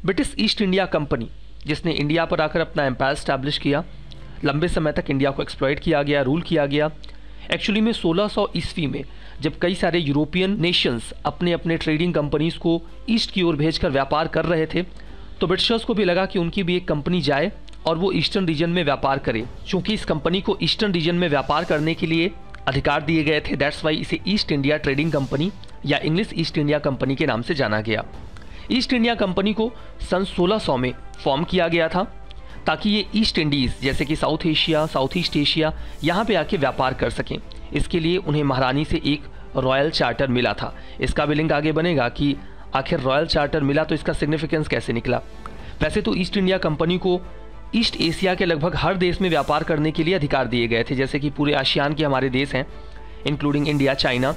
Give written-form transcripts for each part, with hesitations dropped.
British east India company जिसने India पर आकर अपना एम्पायर स्टैब्लिश किया, लंबे समय तक इंडिया को एक्सप्लॉइट किया गया, रूल किया गया। एक्चुअली में 1600 ईस्वी में जब कई सारे यूरोपियन नेशंस अपने अपने ट्रेडिंग कंपनीज को ईस्ट की ओर भेजकर व्यापार कर रहे थे, तो ब्रिटिशर्स को भी लगा कि उनकी भी एक कंपनी जाए और वो ईस्टर्न रीजन में व्यापार करे। चूंकि इस कंपनी को ईस्टर्न रीजन में व्यापार करने के लिए अधिकार दिए गए थे, दैट्स वाई इसे ईस्ट इंडिया ट्रेडिंग कंपनी या इंग्लिश ईस्ट इंडिया कंपनी के नाम से जाना गया। ईस्ट इंडिया कंपनी को सन 1600 में फॉर्म किया गया था ताकि ये ईस्ट इंडीज़ जैसे कि south Asia, south east Asia यहाँ पे आके व्यापार कर सकें। इसके लिए उन्हें महारानी से एक रॉयल चार्टर मिला था। इसका भी लिंक आगे बनेगा कि आखिर रॉयल चार्टर मिला तो इसका सिग्निफिकेंस कैसे निकला। वैसे तो ईस्ट इंडिया कंपनी को ईस्ट एशिया के लगभग हर देश में व्यापार करने के लिए अधिकार दिए गए थे, जैसे कि पूरे आसियान के हमारे देश हैं इंक्लूडिंग इंडिया, चाइना।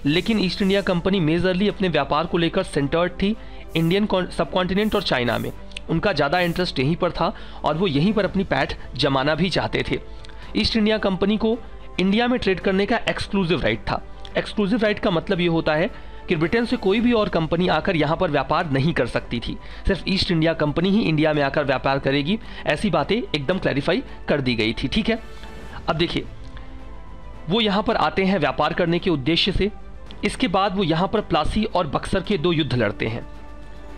लेकिन ईस्ट इंडिया कंपनी मेजरली अपने व्यापार को लेकर सेंटर्ड थी इंडियन सब कॉन्टिनेंट और चाइना में। उनका ज़्यादा इंटरेस्ट यहीं पर था और वो यहीं पर अपनी पैठ जमाना भी चाहते थे। ईस्ट इंडिया कंपनी को इंडिया में ट्रेड करने का एक्सक्लूसिव राइट था। एक्सक्लूसिव राइट का मतलब ये होता है कि ब्रिटेन से कोई भी और कंपनी आकर यहाँ पर व्यापार नहीं कर सकती थी, सिर्फ ईस्ट इंडिया कंपनी ही इंडिया में आकर व्यापार करेगी। ऐसी बातें एकदम क्लैरिफाई कर दी गई थी। ठीक है, अब देखिए वो यहाँ पर आते हैं व्यापार करने के उद्देश्य से। इसके बाद वो यहाँ पर प्लासी और बक्सर के 2 युद्ध लड़ते हैं,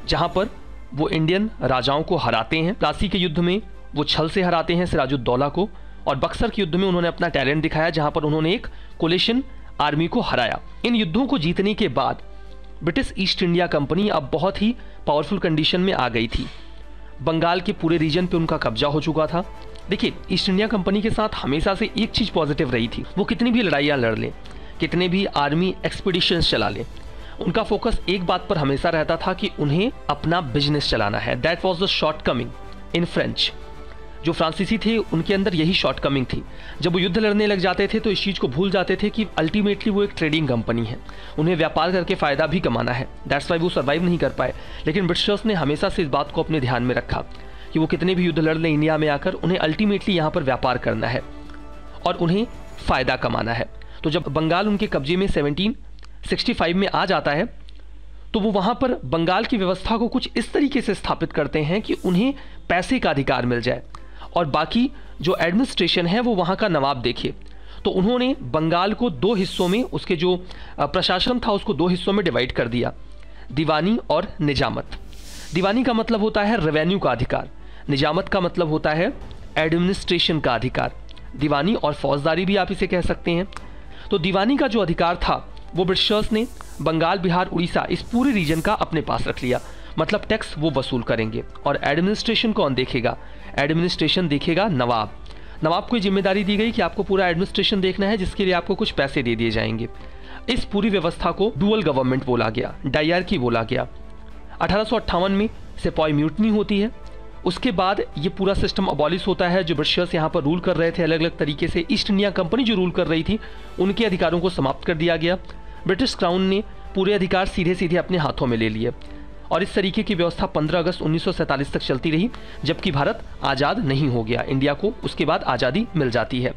जहाँ पर वो इंडियन राजाओं को हराते हैं। प्लासी के युद्ध में वो छल से हराते हैं सिराजुद्दौला को, और बक्सर के युद्ध में उन्होंने अपना टैलेंट दिखाया, जहाँ पर उन्होंने एक कोलिशन आर्मी को हराया। इन युद्धों को जीतने के बाद ब्रिटिश ईस्ट इंडिया कंपनी अब बहुत ही पावरफुल कंडीशन में आ गई थी। बंगाल के पूरे रीजन पे उनका कब्जा हो चुका था। देखिए, ईस्ट इंडिया कंपनी के साथ हमेशा से एक चीज़ पॉजिटिव रही थी, वो कितनी भी लड़ाइयाँ लड़ लें, कितने भी आर्मी एक्सपीडिशंस चला लें, उनका फोकस एक बात पर हमेशा रहता था कि उन्हें अपना बिजनेस चलाना है। That was the short coming in French. जो फ्रांसीसी थे उनके अंदर यही शॉर्ट कमिंग थी। जब वो युद्ध लड़ने लग जाते थे तो इस चीज़ को भूल जाते थे कि अल्टीमेटली वो एक ट्रेडिंग कंपनी है, उन्हें व्यापार करके फ़ायदा भी कमाना है। दैट्स वाई वो सर्वाइव नहीं कर पाए। लेकिन ब्रिटिशर्स ने हमेशा से इस बात को अपने ध्यान में रखा कि वो कितने भी युद्ध लड़ लें इंडिया में आकर, उन्हें अल्टीमेटली यहाँ पर व्यापार करना है और उन्हें फ़ायदा कमाना है। तो जब बंगाल उनके कब्जे में 1765 में आ जाता है तो वो वहाँ पर बंगाल की व्यवस्था को कुछ इस तरीके से स्थापित करते हैं कि उन्हें पैसे का अधिकार मिल जाए और बाकी जो एडमिनिस्ट्रेशन है वो वहाँ का नवाब देखे। तो उन्होंने बंगाल को 2 हिस्सों में, उसके जो प्रशासन था उसको 2 हिस्सों में डिवाइड कर दिया, दीवानी और निजामत। दीवानी का मतलब होता है रेवेन्यू का अधिकार, निजामत का मतलब होता है एडमिनिस्ट्रेशन का अधिकार। दीवानी और फौजदारी भी आप इसे कह सकते हैं। तो दीवानी का जो अधिकार था वो ब्रिटिशर्स ने बंगाल, बिहार, उड़ीसा इस पूरे रीजन का अपने पास रख लिया। मतलब टैक्स वो वसूल करेंगे और एडमिनिस्ट्रेशन कौन देखेगा? एडमिनिस्ट्रेशन देखेगा नवाब। नवाब को जिम्मेदारी दी गई कि आपको पूरा एडमिनिस्ट्रेशन देखना है, जिसके लिए आपको कुछ पैसे दे दिए जाएंगे। इस पूरी व्यवस्था को डुअल गवर्नमेंट बोला गया, डायरकी बोला गया। 1858 में सिपाही म्यूटनी होती है। उसके बाद ये पूरा सिस्टम अबॉलिश होता है। जो ब्रिटिशर्स यहाँ पर रूल कर रहे थे अलग अलग तरीके से, ईस्ट इंडिया कंपनी जो रूल कर रही थी, उनके अधिकारों को समाप्त कर दिया गया। ब्रिटिश क्राउन ने पूरे अधिकार सीधे सीधे अपने हाथों में ले लिए और इस तरीके की व्यवस्था 15 अगस्त 1947 तक चलती रही, जबकि भारत आज़ाद नहीं हो गया। इंडिया को उसके बाद आज़ादी मिल जाती है।